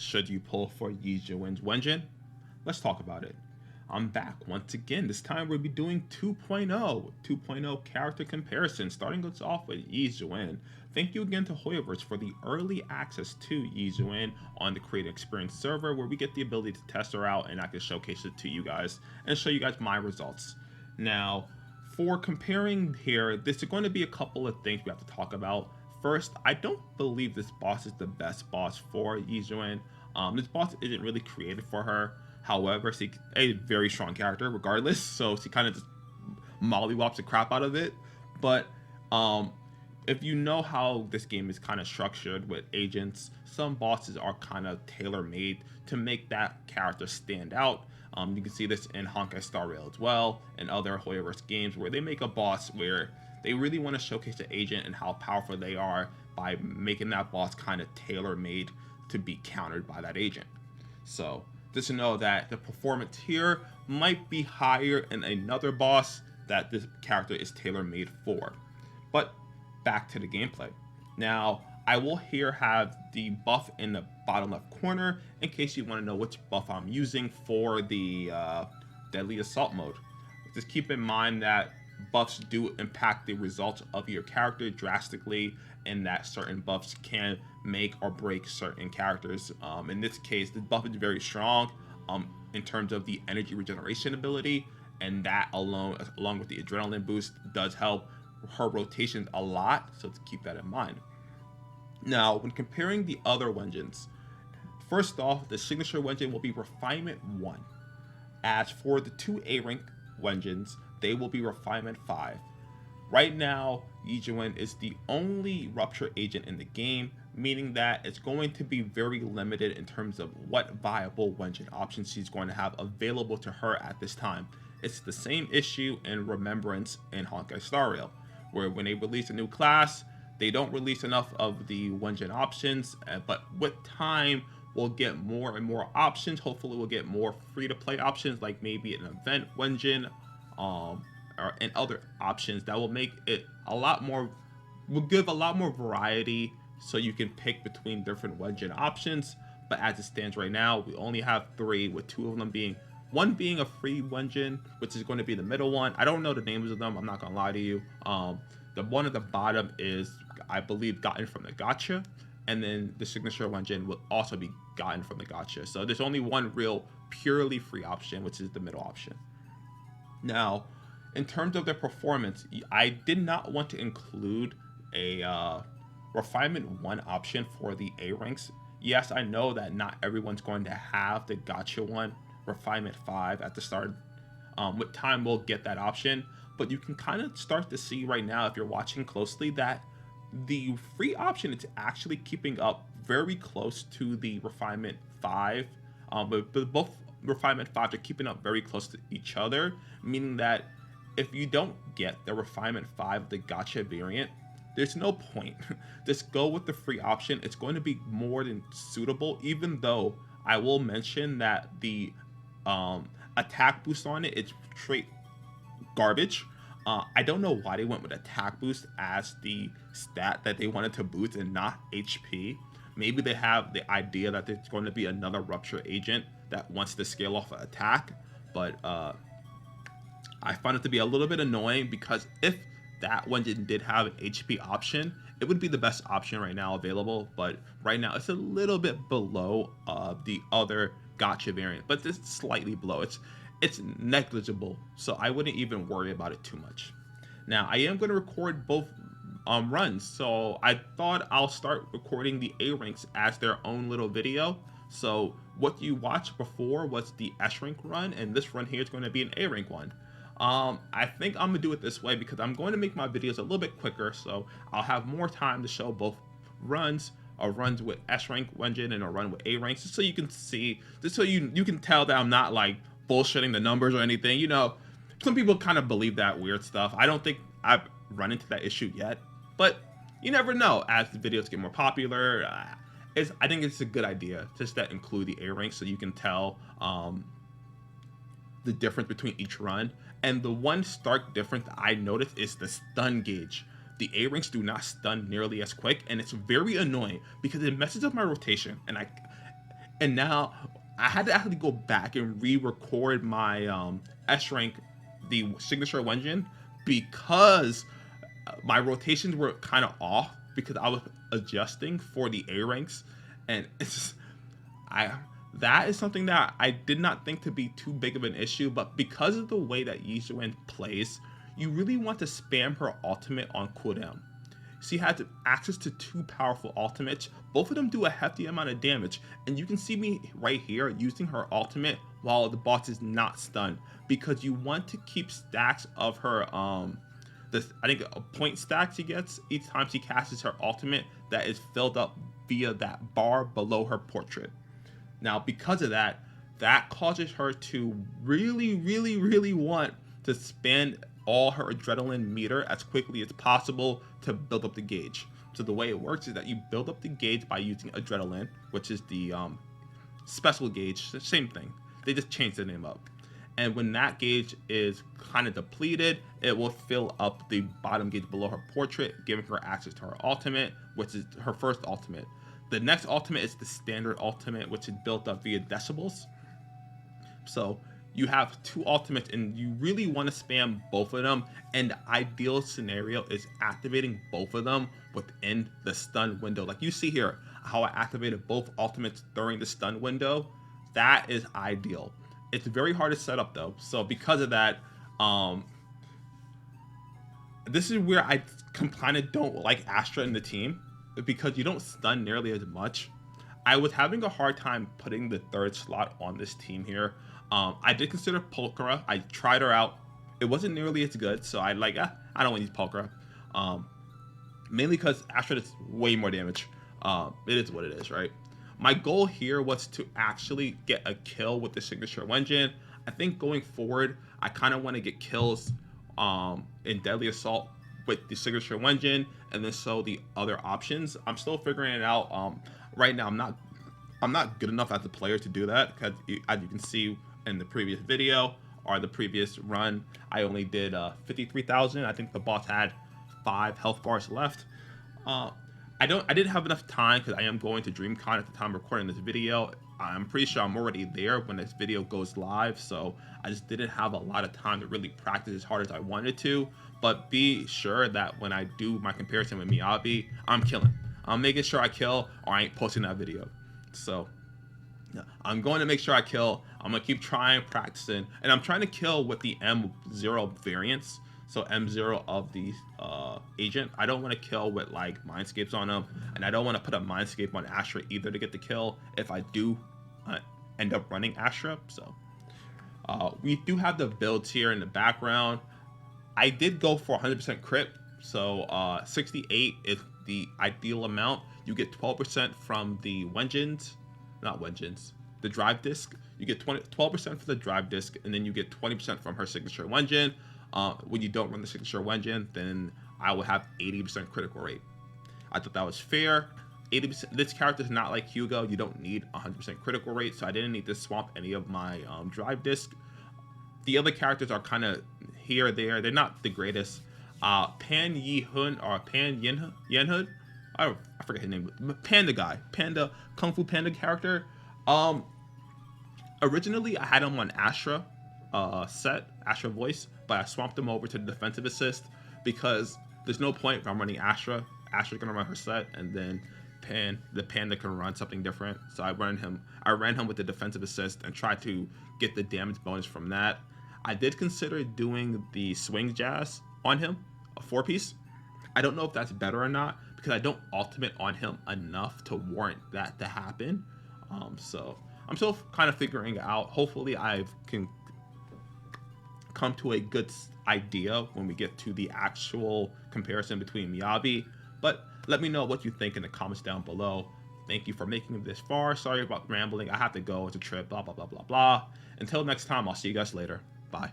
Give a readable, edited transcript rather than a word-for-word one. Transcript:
Should you pull for Xuan's Wenjin? Let's talk about it. I'm back once again. This time we'll be doing 2.0 character comparison, starting us off with Xuan. Thank you again to Hoyoverse for the early access to Xuan on the Creator Experience server, where we get the ability to test her out and I can showcase it to you guys and show you guys my results. Now, for comparing here, there's going to be a couple of things we have to talk about. First, I don't believe this boss is the best boss for Xuan. This boss isn't really created for her. However, she's a very strong character regardless, so she kind of just mollywops the crap out of it. But if you know how this game is kind of structured with agents, some bosses are kind of tailor-made to make that character stand out. You can see this in Honkai Star Rail as well, and other Hoyoverse games where they make a boss where they really want to showcase the agent and how powerful they are by making that boss kind of tailor-made to be countered by that agent. So just to know that the performance here might be higher in another boss that this character is tailor-made for. But back to the gameplay. Now, I will here have the buff in the bottom left corner in case you want to know which buff I'm using for the Deadly Assault mode. Just keep in mind that buffs do impact the results of your character drastically, and that certain buffs can make or break certain characters. In this case, the buff is very strong in terms of the energy regeneration ability, and that along with the adrenaline boost does help her rotations a lot, so to keep that in mind. Now, when comparing the other Wenjins, first off, the signature Wenjin will be Refinement 1. As for the two A-rank Wenjins, they will be Refinement 5. Right now, Xuan is the only Rupture agent in the game, meaning that it's going to be very limited in terms of what viable Wenjin options she's going to have available to her at this time. It's the same issue in Remembrance in Honkai Star Rail, where when they release a new class, they don't release enough of the Wenjin options, but with time, we'll get more and more options. Hopefully we'll get more free-to-play options, like maybe an event Wenjin, and other options that will make it a lot more, will give a lot more variety so you can pick between different Wenjin options. But as it stands right now, we only have 3, with 2 of them being, one being a free Wenjin, which is going to be the middle one. I don't know the names of them, I'm not gonna lie to you. The one at the bottom is, I believe, gotten from the gacha, and then the signature Wenjin will also be gotten from the gacha. So there's only one real purely free option, which is the middle option. Now, in terms of their performance, I did not want to include a Refinement 1 option for the A ranks. Yes, I know that not everyone's going to have the gacha one, Refinement 5, at the start. With time, we'll get that option, but you can kind of start to see right now, if you're watching closely, that the free option is actually keeping up very close to the Refinement 5. But both Refinement 5 are keeping up very close to each other, meaning that if you don't get the Refinement 5, the gacha variant, there's no point. Just go with the free option. It's going to be more than suitable, even though I will mention that the attack boost on it, it's straight garbage. I don't know why they went with attack boost as the stat that they wanted to boost and not HP. Maybe they have the idea that there's going to be another Rupture agent that wants to scale off an attack, but I find it to be a little bit annoying, because if that one did have an HP option, it would be the best option right now available, but right now it's a little bit below the other gacha variant, but it's slightly below. It's negligible, so I wouldn't even worry about it too much. Now, I am going to record both runs, so I thought I'll start recording the A ranks as their own little video. So what you watched before was the S rank run, and this run here is going to be an A rank one. I think I'm gonna do it this way because I'm going to make my videos a little bit quicker, so I'll have more time to show both runs, runs with S rank Wenjin and a run with A ranks, just so you can see, just so you can tell that I'm not like bullshitting the numbers or anything. You know, some people kind of believe that weird stuff. I don't think I've run into that issue yet, but you never know as the videos get more popular. I think it's a good idea just to include the A ranks so you can tell the difference between each run. And the one stark difference I noticed is the stun gauge. The A ranks do not stun nearly as quick, and it's very annoying because it messes up my rotation. And And now I had to actually go back and re-record my S rank, the signature Wenjin, because my rotations were kind of off because I was adjusting for the A ranks, and it's just, I that is something that I did not think to be too big of an issue, but because of the way that Yi Xuan plays, you really want to spam her ultimate on cooldown. She had access to two powerful ultimates. Both of them do a hefty amount of damage, and you can see me right here using her ultimate while the boss is not stunned, because you want to keep stacks of her I think a point stack she gets each time she casts her ultimate that is filled up via that bar below her portrait. Now, because of that, that causes her to really want to spend all her adrenaline meter as quickly as possible to build up the gauge. So the way it works is that you build up the gauge by using adrenaline, which is the special gauge, same thing. They just changed the name up. And when that gauge is kind of depleted, it will fill up the bottom gauge below her portrait, giving her access to her ultimate, which is her first ultimate. The next ultimate is the standard ultimate, which is built up via decibels. So you have two ultimates, and you really want to spam both of them. And the ideal scenario is activating both of them within the stun window. Like you see here, how I activated both ultimates during the stun window. That is ideal. It's very hard to set up though. So because of that, this is where I kind of don't like Astra in the team, because you don't stun nearly as much. I was having a hard time putting the third slot on this team here. I did consider Pulchra. I tried her out. It wasn't nearly as good, so I don't want to use Pulchra. Mainly because Astra does way more damage. It is what it is, right? My goal here was to actually get a kill with the signature Wenjin. I think going forward, I kind of want to get kills in Deadly Assault with the signature Wenjin, and then so the other options. I'm still figuring it out. Right now, I'm not good enough as a player to do that, because as you can see in the previous video or the previous run, I only did 53,000. I think the boss had 5 health bars left. I didn't have enough time because I am going to DreamCon at the time of recording this video. I'm pretty sure I'm already there when this video goes live, so I just didn't have a lot of time to really practice as hard as I wanted to. But be sure that when I do my comparison with Miyabi, I'm killing. I'm making sure I kill, or I ain't posting that video. So I'm going to make sure I kill. I'm going to keep trying, practicing, and I'm trying to kill with the M0 variants. So M0 of the agent. I don't want to kill with like Mindscapes on them, and I don't want to put a Mindscape on Astra either to get the kill if I do end up running Astra. So we do have the builds here in the background. I did go for 100% crit, so 68 is the ideal amount. You get 12% from the the drive disc. You get 12% for the drive disc, and then you get 20% from her signature Wenjin. When you don't run the signature Wenjin, then I will have 80% critical rate. I thought that was fair. 80%. This character is not like Hugo. You don't need 100% critical rate, so I didn't need to swap any of my drive disc. The other characters are kind of here or there. They're not the greatest. Pan Yi-hun or Pan Yen-hun. I forget his name. Panda guy. Kung Fu Panda character. Originally, I had him on Astra Astra voice, but I swapped him over to the defensive assist because there's no point if I'm running Astra. Astra's gonna run her set, and then the Panda can run something different. So I ran him with the defensive assist and tried to get the damage bonus from that. I did consider doing the swing jazz on him, a 4-piece. I don't know if that's better or not, because I don't ultimate on him enough to warrant that to happen. So I'm still kind of figuring out. Hopefully I can come to a good idea when we get to the actual comparison between Miyabi. But let me know what you think in the comments down below. Thank you for making it this far. Sorry about rambling. I have to go. It's a trip. Blah, blah, blah, blah, blah. Until next time, I'll see you guys later. Bye.